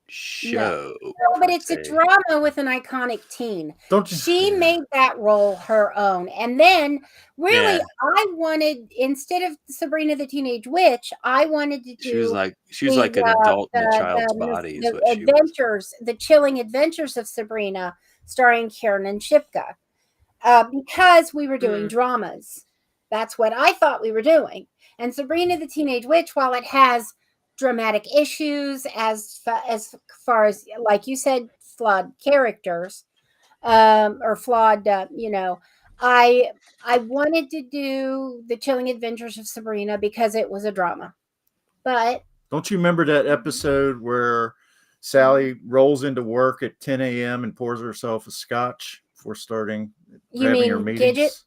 show. No, but per it's a se. drama with an iconic teen. Don't you? She made that role her own. And then, really, Yeah. I wanted, instead of Sabrina the Teenage Witch, I wanted to do She was like an adult in a child's body. Is the what she was. adventures, the chilling adventures of Sabrina, starring Kiernan Shipka, because we were doing dramas. That's what I thought we were doing. And Sabrina the Teenage Witch, while it has dramatic issues as far as, like you said, flawed characters, or flawed, I wanted to do the chilling adventures of Sabrina because it was a drama. But Don't you remember that episode where Sally rolls into work at 10 a.m. and pours herself a scotch before starting You having mean her meetings? Gidget?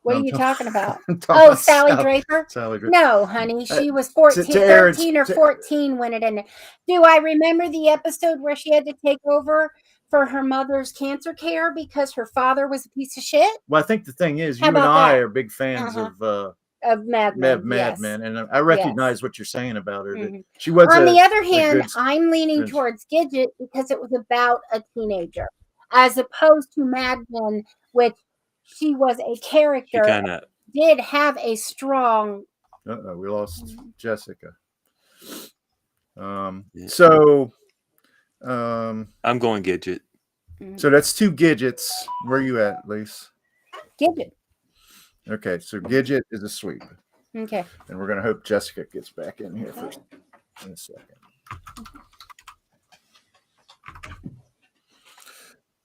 What No, are you I'm talking about? I'm talking Oh, about Sally Draper? Sally Draper. No, honey. She was 14, to Aaron's- 13 or 14 when it ended. Do I remember the episode where she had to take over for her mother's cancer care because her father was a piece of shit? Well, I think the thing is, How you and about I that? are big fans of Mad Men. Mad yes. Men, and I recognize what you're saying about her. That Mhm. she was. On the other hand, good- I'm leaning good- towards Gidget because it was about a teenager, as opposed to Mad Men, which she was a She character, kind of. did have a strong. We lost Jessica. Yeah. So I'm going Gidget. so that's two Gidgets. Where are you at, Lise? Gidget. Okay, so Gidget is a sweep, Okay. and we're gonna hope Jessica gets back in here first in a second.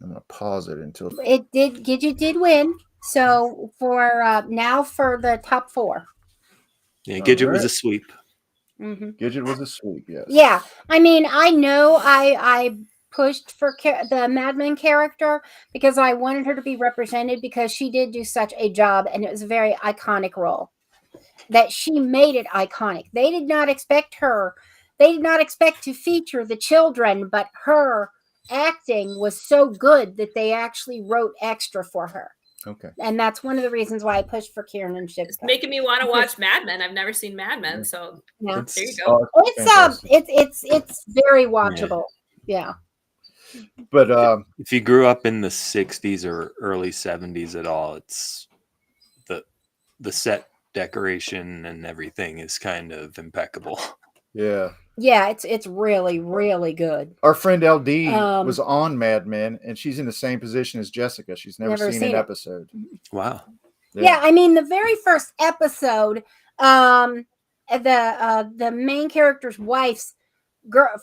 I'm gonna pause it until Gidget did win. So for now for the top 4. Yeah, All Gidget was right. a sweep. Mm-hmm. Gidget was a sweep. Yes. Yeah, I mean, I know I pushed for the Mad Men character because I wanted her to be represented because she did do such a job, and it was a very iconic role that she made it iconic. They did not expect her. They did not expect to feature the children, but her acting was so good that they actually wrote extra for her. Okay. And that's one of the reasons why I pushed for Kiernan Shipka. It's making me want to watch Mad Men. I've never seen Mad Men, so Yeah. there you go. It's very watchable. Yeah. But If you grew up in the 60s or early 70s at all, it's the set decoration and everything is kind of impeccable. yeah, Yeah, it's really, really good. our friend LD Um, was on Mad Men, and she's in the same position as Jessica. She's never seen an it. episode. Wow. Yeah, I mean the very first episode, the main character's wife's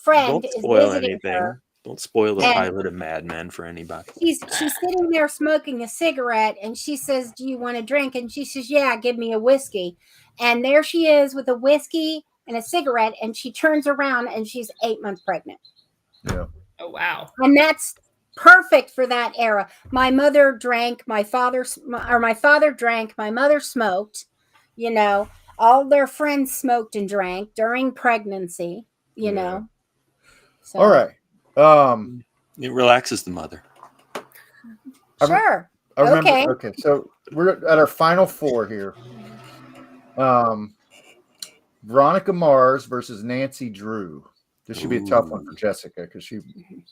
friend Don't is spoil visiting anything. her. Don't spoil the And- pilot of Mad Men for anybody. She's sitting there smoking a cigarette, and she says, "Do you want a drink?" And she says, "Yeah, give me a whiskey." And there she is with a whiskey and a cigarette, and she turns around and she's 8 months pregnant. Yeah. Oh wow. And that's perfect for that era. My mother drank, my father drank, my mother smoked, you know, all their friends smoked and drank during pregnancy, you Yeah. know. So, All right. It relaxes the mother. sure. I remember. Okay. Okay, so we're at our final four here. Veronica Mars versus Nancy Drew. This should be a tough one for Jessica because she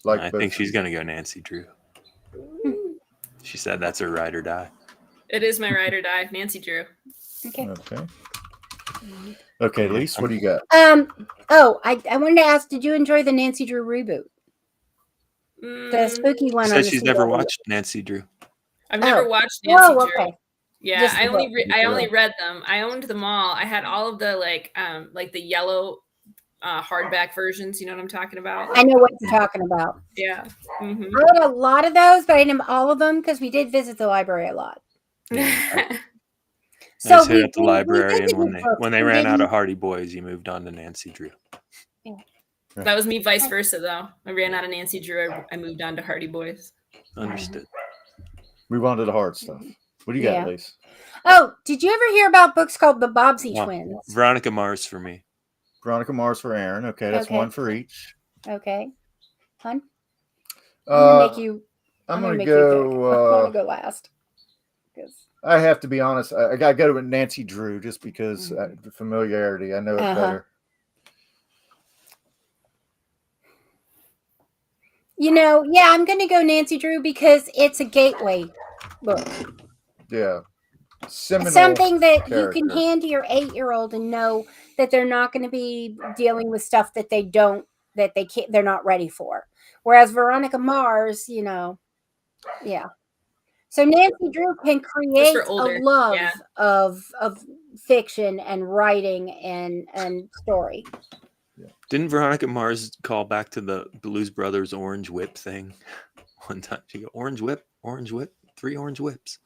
liked I both. think she's going to go Nancy Drew. She said that's her ride or die. It is my ride or die, Nancy Drew. Okay. Okay. Okay, Lise, what do you got? Oh, I wanted to ask, did you enjoy the Nancy Drew reboot? The spooky one She on said the she's never CW. watched Nancy Drew. I've never watched Nancy Whoa, Drew. okay. Yeah, Just I the only book. I only read them. I owned them all. I had all of the like the yellow hardback versions. You know what I'm talking about? I know what you're talking about. Yeah. I read a lot of those, but I didn't all of them because we did visit the library a lot. I So just hit at the we library, and visited books. when they We ran out didn't- of Hardy Boys, you moved on to Nancy Drew. That was me vice versa though. I ran out of Nancy Drew. I moved on to Hardy Boys. Understood. Move on to the hard stuff. What do you Yeah. got, Lise? Oh, did you ever hear about books called the Bobbsey Well, Twins? Veronica Mars for me. Veronica Mars for Aaron. Okay, that's Okay. one for each. Okay, hun. I'm gonna make you. I'm gonna gonna make you pick. I'm go. gonna go last. 'Cause- I have to be honest. I gotta go with Nancy Drew just because the familiarity. I know it better. You know, yeah, I'm gonna go Nancy Drew because it's a gateway book. Yeah, seminal Something that you character. can hand to your 8-year-old and know that they're not going to be dealing with stuff that they can't, they're not ready for. Whereas Veronica Mars, you know, yeah. So Nancy Drew can create for older, a love yeah. of fiction and writing and story. Didn't Veronica Mars call back to the Blues Brothers Orange Whip thing one time? She go, Orange Whip, 3 orange whips.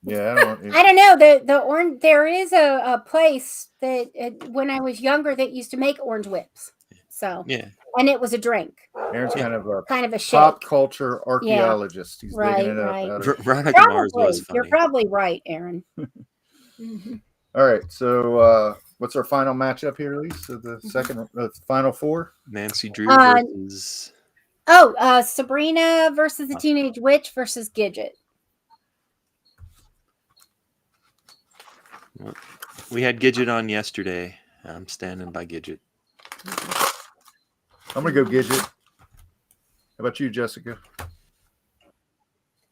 Yeah, I don't know. The orange. There is a place that when I was younger that used to make orange whips. So Yeah, and it was a drink, Aaron's kind of a shake. pop culture archaeologist. He's Right, digging it up. right. Out of- Veronica Mars Probably, was you're funny. probably right, Aaron. Mhm. All right, so what's our final matchup here, Lise? So the second, final four. Nancy Drew Uh, versus Oh, Sabrina versus the Teenage Witch versus Gidget. we had Gidget on yesterday. I'm standing by Gidget. I'm gonna go Gidget. How about you, Jessica?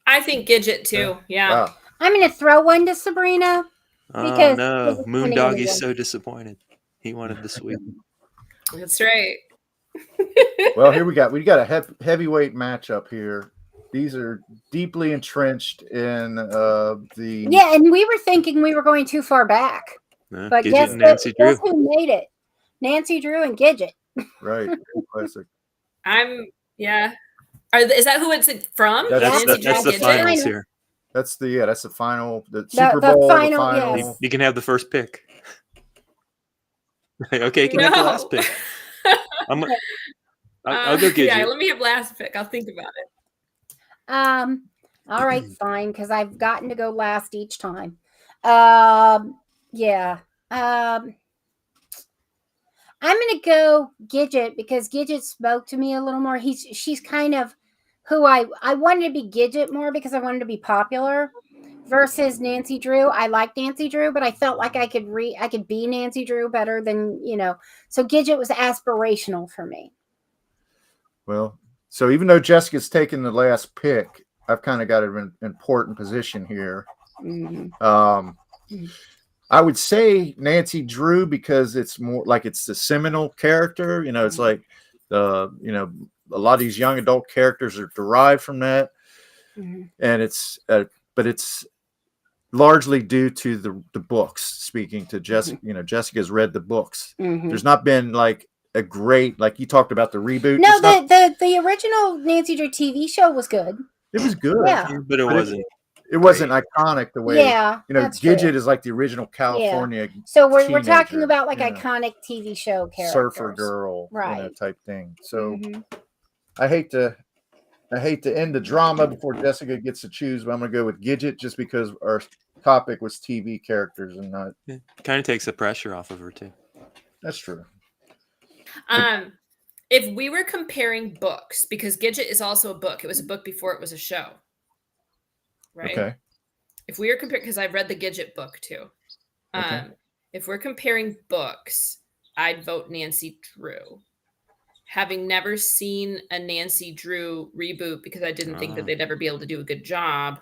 I think Gidget too. Yeah. Wow. I'm going to throw one to Sabrina. Oh Because no, it's Moondoggy's funny so disappointed. He wanted the sweet. That's right. Well, here we got a heavyweight matchup here. These are deeply entrenched in the Yeah, and we were thinking we were going too far back. But Gidget guess, and Nancy Drew. guess who made it? Nancy Drew and Gidget. right classic. Yeah. Is that who it's from? That's- Nancy That's Drew the Gidget? finals here. That's the final, the Super the Bowl, final, the final. yes. You can have the first pick. Okay, you can have the last pick. I'll go Gidget. Yeah, let me have last pick. I'll think about it. All right, fine, because I've gotten to go last each time. Yeah. I'm gonna go Gidget because Gidget spoke to me a little more. She's kind of who I wanted to be Gidget more because I wanted to be popular versus Nancy Drew. I like Nancy Drew, but I felt like I could be Nancy Drew better than, so Gidget was aspirational for me. Well, so even though Jessica's taken the last pick, I've kind of got an important position here. Mm-hmm. I would say Nancy Drew because it's more like it's the seminal character. It's like a lot of these young adult characters are derived from that, and but it's largely due to the books. Speaking to Jessica, Jessica's read the books. There's not been like a great, like you talked about the reboot. No, the original Nancy Drew TV show was good. It was good, Yeah. But it wasn't. It wasn't iconic the way. Yeah, that's Gidget true. is like the original California. So we're talking teenager, about like you know, iconic TV show characters. surfer girl, Right. type thing. So I hate to end the drama before Jessica gets to choose, but I'm gonna go with Gidget just because our topic was TV characters and not. It kind of takes the pressure off of her too. That's true. If we were comparing books, because Gidget is also a book, it was a book before it was a show, right? Okay. If we were comparing, because I've read the Gidget book too. Okay. If we're comparing books, I'd vote Nancy Drew. Having never seen a Nancy Drew reboot because I didn't think that they'd ever be able to do a good job.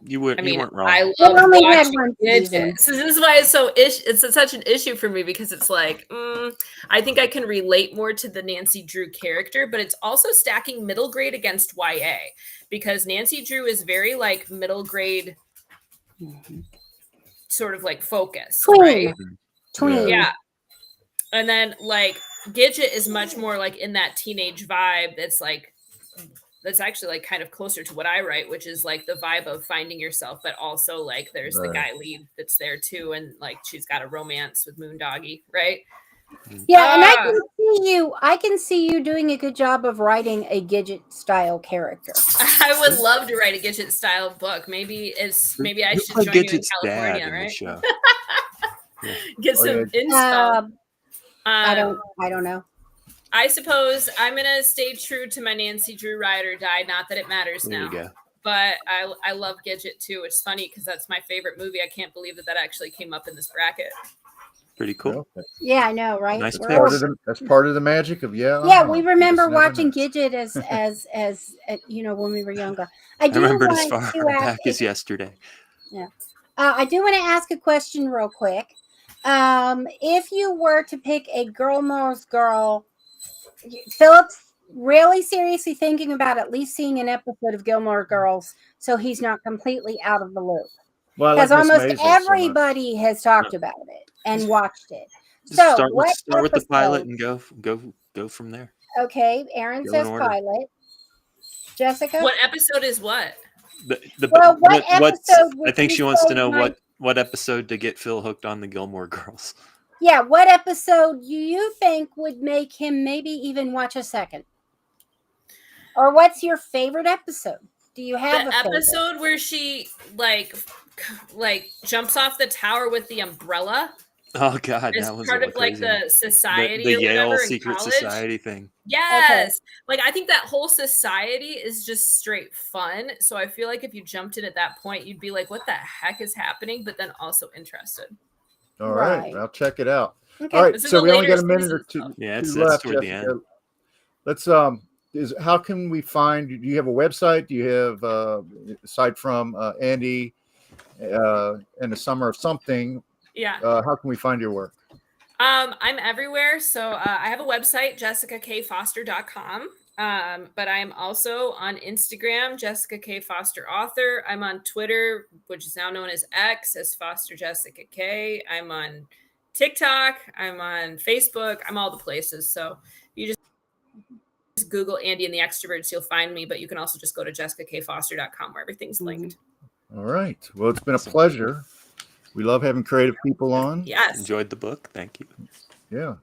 You weren't wrong. I It love only had watching one Gidget. season. So this is why it's such an issue for me, because it's like I think I can relate more to the Nancy Drew character, but it's also stacking middle grade against YA, because Nancy Drew is very like middle grade, sort of like focused, right? Tween. Yeah. And then like Gidget is much more like in that teenage vibe that's actually like kind of closer to what I write, which is like the vibe of finding yourself, but also like there's the guy lead that's there too, and like she's got a romance with Moondoggy, right? Yeah, and I can see you doing a good job of writing a Gidget style character. I would love to write a Gidget style book. Maybe I You should play join you in Gidget's dad California, in the right? show. Get some inspo. I don't know. I suppose I'm gonna stay true to my Nancy Drew ride or die. Not that it matters There now, you go. but I love Gidget too. It's funny because that's my favorite movie. I can't believe that actually came up in this bracket. Pretty cool. Okay. Yeah, I know, right? Nice We're pick. all- That's part of the magic of yeah, we remember You just never watching know. Gidget as you know, when we were younger. I remember it as want far to ask back as yesterday. I do want to ask a question real quick. If you were to pick a Gilmore's Girl, Philip's really seriously thinking about at least seeing an episode of Gilmore Girls, so he's not completely out of the loop. Well, I Because like Miss almost Maisel so much. everybody has talked about it and watched it. Just So start what with the pilot episode- and go from there. Okay, Aaron Go says in order. pilot. Jessica? What episode is what? Well, what episode would I think you she wants to say know might- what episode to get Phil hooked on the Gilmore Girls. Yeah, what episode do you think would make him maybe even watch a second? Or what's your favorite episode? Do you have The a favorite? episode where she like jumps off the tower with the umbrella Oh God, as that was part a of like crazy one. the society the or Yale whatever in secret college. society thing. Yes. Like I think that whole society is just straight fun. So I feel like if you jumped in at that point, you'd be like, what the heck is happening? But then also interested. All right, Right. I'll check it out. Okay. All right, This is so the we only got later a minute or seasons, two, though. Yeah, two that's left. toward the Jessica. end. Let's how can we find? Do you have a website? Do you have aside from Andy and the Summer of Something? Yeah. How can we find your work? I'm everywhere. So I have a website, jessicakfoster.com. But I'm also on Instagram, Jessica K. Foster Author. I'm on Twitter, which is now known as X, as Foster Jessica K. I'm on TikTok. I'm on Facebook. I'm all the places. So you just Google Andy and the Extroverts, you'll find me. But you can also just go to jessicakfoster.com where everything's linked. All right. Well, it's been a pleasure. We love having creative people on. Yes. Enjoyed the book. Thank you. Yeah.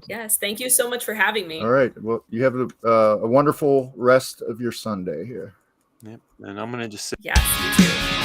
Yes. Thank you so much for having me. All right. Well, you have a wonderful rest of your Sunday here. Yep. And I'm gonna just say Yes, you too.